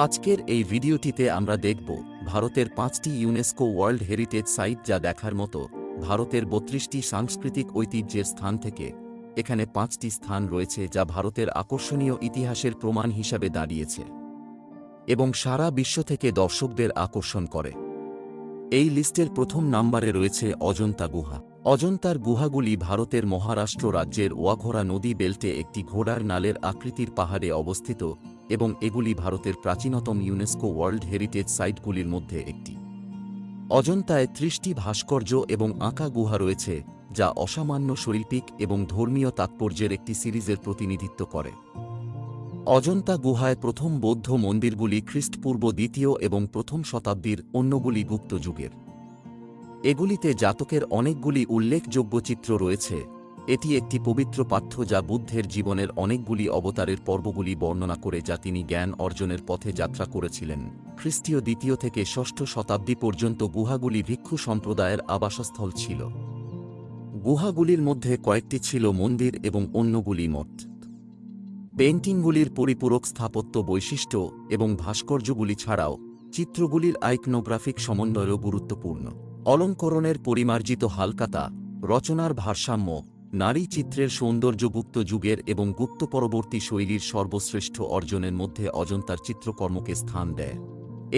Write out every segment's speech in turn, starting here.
আজকের এই ভিডিওটিতে আমরা দেখব ভারতের 5টি ইউনেস্কো ওয়ার্ল্ড হেরিটেজ সাইট যা দেখার মতো। ভারতের 32টি সাংস্কৃতিক ঐতিহ্যের স্থান থেকে এখানে 5টি স্থান রয়েছে যা ভারতের আকর্ষণীয় ইতিহাসের প্রমাণ হিসাবে দাঁড়িয়েছে এবং সারা বিশ্ব থেকে দর্শকদের আকর্ষণ করে। এই লিস্টের প্রথম নম্বরে রয়েছে অজন্তা গুহা। অজন্তার গুহাগুলি ভারতের মহারাষ্ট্র রাজ্যের ওয়াঘোরা নদী বেল্টে একটি ঘোড়ার নালের আকৃতির পাহাড়ে অবস্থিত এবং এগুলি ভারতের প্রাচীনতম ইউনেস্কো ওয়ার্ল্ড হেরিটেজ সাইটগুলির মধ্যে একটি। অজন্তায় 30টি ভাস্কর্য এবং আঁকা গুহা রয়েছে যা অসামান্য শৈল্পিক এবং ধর্মীয় তাৎপর্যের একটি সিরিজের প্রতিনিধিত্ব করে। অজন্তা গুহায় প্রথম বৌদ্ধ মন্দিরগুলি খ্রিস্টপূর্ব 2য় এবং প্রথম শতাব্দীর, অন্যগুলি গুপ্ত যুগের। এগুলিতে জাতকের অনেকগুলি উল্লেখযোগ্য চিত্র রয়েছে। এটি একটি পবিত্র পাঠ্য যা বুদ্ধের জীবনের অনেকগুলি অবতারের পর্বগুলি বর্ণনা করে যা তিনি জ্ঞান অর্জনের পথে যাত্রা করেছিলেন। খ্রিস্টীয় 2য় থেকে 6ষ্ঠ শতাব্দী পর্যন্ত গুহাগুলি ভিক্ষু সম্প্রদায়ের আবাসস্থল ছিল। গুহাগুলির মধ্যে কয়েকটি ছিল মন্দির এবং অন্যগুলি মঠ। পেইন্টিংগুলির পরিপূরক স্থাপত্য বৈশিষ্ট্য এবং ভাস্কর্যগুলি ছাড়াও চিত্রগুলির আইকনোগ্রাফিক সমন্বয়ও গুরুত্বপূর্ণ। অলঙ্করণের পরিমার্জিত হালকাতা, রচনার ভারসাম্য, নারী চিত্রের সৌন্দর্য গুপ্ত যুগের এবং গুপ্ত পরবর্তী শৈলীর সর্বশ্রেষ্ঠ অর্জনের মধ্যে অজন্তার চিত্রকর্মকে স্থান দেয়।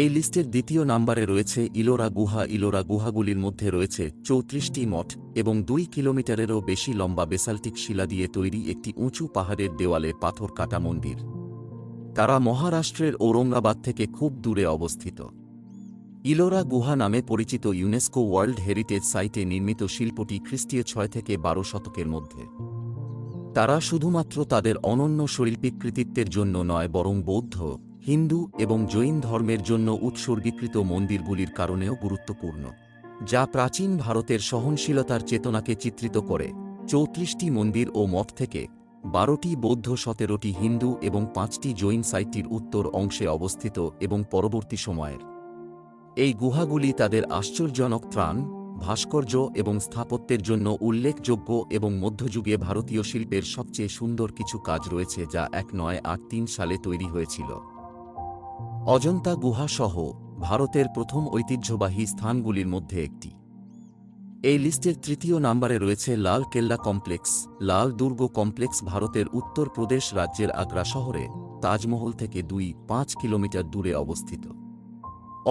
এই লিস্টের 2য় নম্বরে রয়েছে ইলোরা গুহা। ইলোরা গুহাগুলির মধ্যে রয়েছে 34টি মঠ এবং 2 কিলোমিটারেরও বেশি লম্বা বেসাল্টিক শিলা দিয়ে তৈরি একটি উঁচু পাহাড়ের দেওয়ালে পাথর কাটা মন্দির। তারা মহারাষ্ট্রের ঔরঙ্গাবাদ থেকে খুব দূরে অবস্থিত। ইলোরা গুহা নামে পরিচিত ইউনেস্কো ওয়ার্ল্ড হেরিটেজ সাইটে নির্মিত শিল্পটি খ্রিস্টীয় 6 থেকে 12 শতকের মধ্যে। তারা শুধুমাত্র তাদের অনন্য শৈল্পিক কৃতিত্বের জন্য নয় বরং বৌদ্ধ, হিন্দু এবং জৈন ধর্মের জন্য উৎসর্গীকৃত মন্দিরগুলির কারণেও গুরুত্বপূর্ণ, যা প্রাচীন ভারতের সহনশীলতার চেতনাকে চিত্রিত করে। 34টি মন্দির ও মঠ থেকে 12টি বৌদ্ধ, 17টি হিন্দু এবং 5টি জৈন সাইটটির উত্তর অংশে অবস্থিত এবং পরবর্তী সময়ের এই গুহাগুলি তাদের আশ্চর্যজনক ত্রাণ, ভাস্কর্য এবং স্থাপত্যের জন্য উল্লেখযোগ্য এবং মধ্যযুগে ভারতীয় শিল্পের সবচেয়ে সুন্দর কিছু কাজ রয়েছে যা 1983 সালে তৈরি হয়েছিল। অজন্তা গুহা সহ ভারতের প্রথম ঐতিহ্যবাহী স্থানগুলির মধ্যে একটি। এই লিস্টের 3য় নম্বরে রয়েছে লাল কেল্লা কমপ্লেক্স। লাল দুর্গ কমপ্লেক্স ভারতের উত্তর প্রদেশ রাজ্যের আগ্রা শহরে তাজমহল থেকে 2-5 কিলোমিটার দূরে অবস্থিত।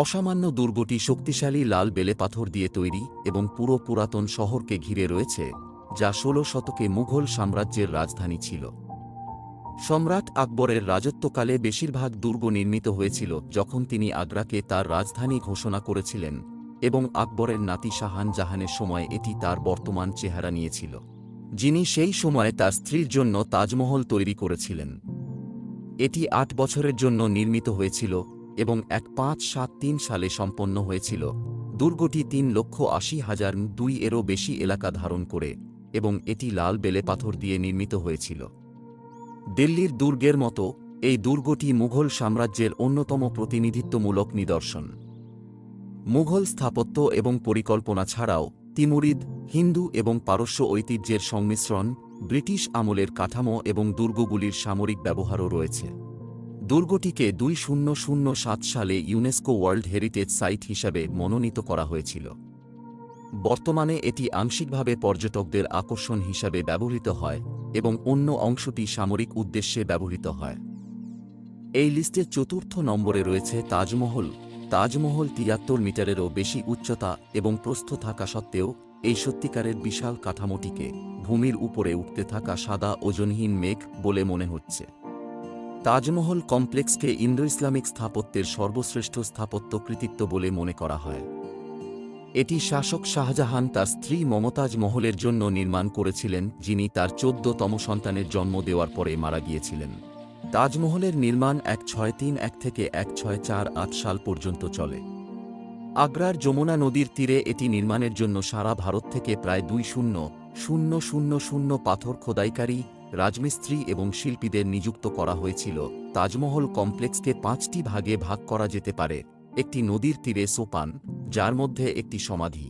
অসামান্য দুর্গটি শক্তিশালী লাল বেলে পাথর দিয়ে তৈরি এবং পুরো পুরাতন শহরকে ঘিরে রয়েছে, যা 16 শতকে মুঘল সাম্রাজ্যের রাজধানী ছিল। সম্রাট আকবরের রাজত্বকালে বেশিরভাগ দুর্গ নির্মিত হয়েছিল যখন তিনি আগ্রাকে তার রাজধানী ঘোষণা করেছিলেন এবং আকবরের নাতি শাহজাহানের সময় এটি তার বর্তমান চেহারা নিয়েছিল, যিনি সেই সময় তার স্ত্রীর জন্য তাজমহল তৈরি করেছিলেন। এটি 8 বছরের জন্য নির্মিত হয়েছিল এবং 1573 সালে সম্পন্ন হয়েছিল। দুর্গটি 3,80,002 এরও বেশি এলাকা ধারণ করে এবং এটি লাল বেলে পাথর দিয়ে নির্মিত হয়েছিল। দিল্লির দুর্গের মতো এই দুর্গটি মুঘল সাম্রাজ্যের অন্যতম প্রতিনিধিত্বমূলক নিদর্শন। মুঘল স্থাপত্য এবং পরিকল্পনা ছাড়াও তিমুরিদ, হিন্দু এবং পারস্য ঐতিহ্যের সংমিশ্রণ, ব্রিটিশ আমলের কাঠামো এবং দুর্গগুলির সামরিক ব্যবহারও রয়েছে। দুর্গটিকে 2007 সালে ইউনেস্কো ওয়ার্ল্ড হেরিটেজ সাইট হিসাবে মনোনীত করা হয়েছিল। বর্তমানে এটি আংশিকভাবে পর্যটকদের আকর্ষণ হিসাবে ব্যবহৃত হয় এবং অন্য অংশটি সামরিক উদ্দেশ্যে ব্যবহৃত হয়। এই লিস্টের 4র্থ নম্বরে রয়েছে তাজমহল। তাজমহল 73 মিটারেরও বেশি উচ্চতা এবং প্রস্থ থাকা সত্ত্বেও এই সত্যিকারের বিশাল কাঠামোটিকে ভূমির উপরে উঠতে থাকা সাদা ওজনহীন মেঘ বলে মনে হচ্ছে। তাজমহল কমপ্লেক্সকে ইন্দো ইসলামিক স্থাপত্যের সর্বশ্রেষ্ঠ স্থাপত্য কৃতিত্ব বলে মনে করা হয়। এটি শাসক শাহজাহান তার স্ত্রী মমতাজ মহলের জন্য নির্মাণ করেছিলেন, যিনি তার 14তম সন্তানের জন্ম দেওয়ার পরে মারা গিয়েছিলেন। তাজমহলের নির্মাণ 1631 থেকে 1648 সাল পর্যন্ত চলে। আগ্রার যমুনা নদীর তীরে এটি নির্মাণের জন্য সারা ভারত থেকে প্রায় 2,000 পাথর খোদাইকারী, রাজমিস্ত্রি এবং শিল্পীদের নিযুক্ত করা হয়েছিল। তাজমহল কমপ্লেক্সকে 5টি ভাগে ভাগ করা যেতে পারে: একটি নদীর তীরে সোপান, যার মধ্যে একটি সমাধি,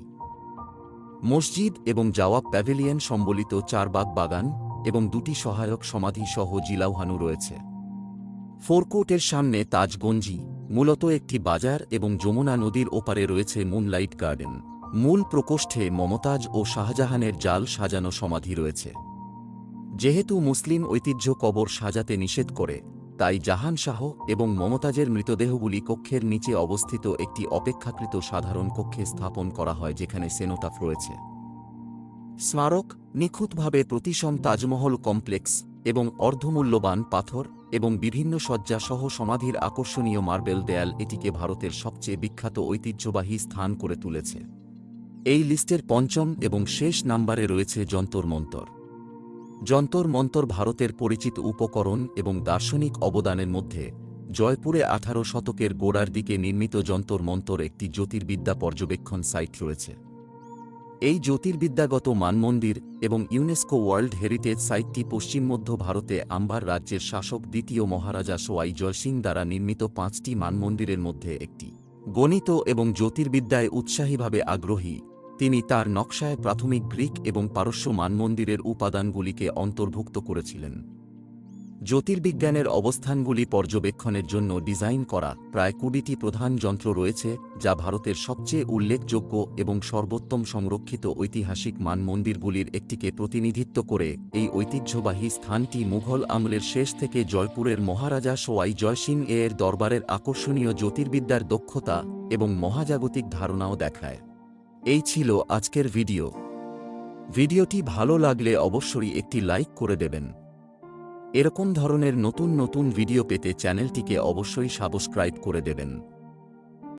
মসজিদ এবং জাওয়াব প্যাভিলিয়ন সম্বলিত 4 বাগ বাগান এবং 2টি সহায়ক সমাধি সহ জিলাওহানু রয়েছে। ফোরকোর্টের সামনে তাজগঞ্জি, মূলত একটি বাজার, এবং যমুনা নদীর ওপারে রয়েছে মুনলাইট গার্ডেন। মূল প্রকোষ্ঠে মমতাজ ও শাহজাহানের জাল সাজানো সমাধি রয়েছে। যেহেতু মুসলিম ঐতিহ্য কবর সাজাতে নিষেধ করে, তাই জাহান শাহ এবং মমতাজের মৃতদেহগুলি কক্ষের নিচে অবস্থিত একটি অপেক্ষাকৃত সাধারণ কক্ষে স্থাপন করা হয়, যেখানে সেনোটাফ রয়েছে। স্মারক, নিখুঁতভাবে প্রতিসম তাজমহল কমপ্লেক্স এবং অর্ধমূল্যবান পাথর এবং বিভিন্ন সজ্জা সহ সমাধির আকর্ষণীয় মার্বেল দেয়াল এটিকে ভারতের সবচেয়ে বিখ্যাত ঐতিহ্যবাহী স্থান করে তুলেছে। এই লিস্টের পঞ্চম এবং শেষ নাম্বারে রয়েছে যন্তর মন্তর। যন্তর মন্তর ভারতের পরিচিত উপকরণ এবং দার্শনিক অবদানের মধ্যে জয়পুরে 18 শতকের গোড়ার দিকে নির্মিত যন্তর মন্তর একটি জ্যোতির্বিদ্যা পর্যবেক্ষণ সাইট রয়েছে। এই জ্যোতির্বিদ্যাগত মানমন্দির এবং ইউনেস্কো ওয়ার্ল্ড হেরিটেজ সাইটটি পশ্চিম মধ্য ভারতে আম্বার রাজ্যের শাসক দ্বিতীয় মহারাজা সোয়াই জয়সিং দ্বারা নির্মিত 5টি মানমন্দিরের মধ্যে একটি। গণিত এবং জ্যোতির্বিদ্যায় উৎসাহীভাবে আগ্রহী, তিনি তার নকশায় প্রাথমিক গ্রিক এবং পারস্য মানমন্দিরের উপাদানগুলিকে অন্তর্ভুক্ত করেছিলেন। জ্যোতির্বিজ্ঞানের অবস্থানগুলি পর্যবেক্ষণের জন্য ডিজাইন করা প্রায় 20টি প্রধান যন্ত্র রয়েছে, যা ভারতের সবচেয়ে উল্লেখযোগ্য এবং সর্বোত্তম সংরক্ষিত ঐতিহাসিক মানমন্দিরগুলির একটিকে প্রতিনিধিত্ব করে। এই ঐতিহ্যবাহী স্থানটি মুঘল আমলের শেষ থেকে জয়পুরের মহারাজা সোয়াই জয়সিং এর দরবারের আকর্ষণীয় জ্যোতির্বিদ্যার দক্ষতা এবং মহাজাগতিক ধারণাও দেখায়। এই ছিল আজকের ভিডিও। ভিডিওটি ভালো লাগলে অবশ্যই একটি লাইক করে দেবেন। এরকম ধরনের নতুন নতুন ভিডিও পেতে চ্যানেলটিকে অবশ্যই সাবস্ক্রাইব করে দেবেন।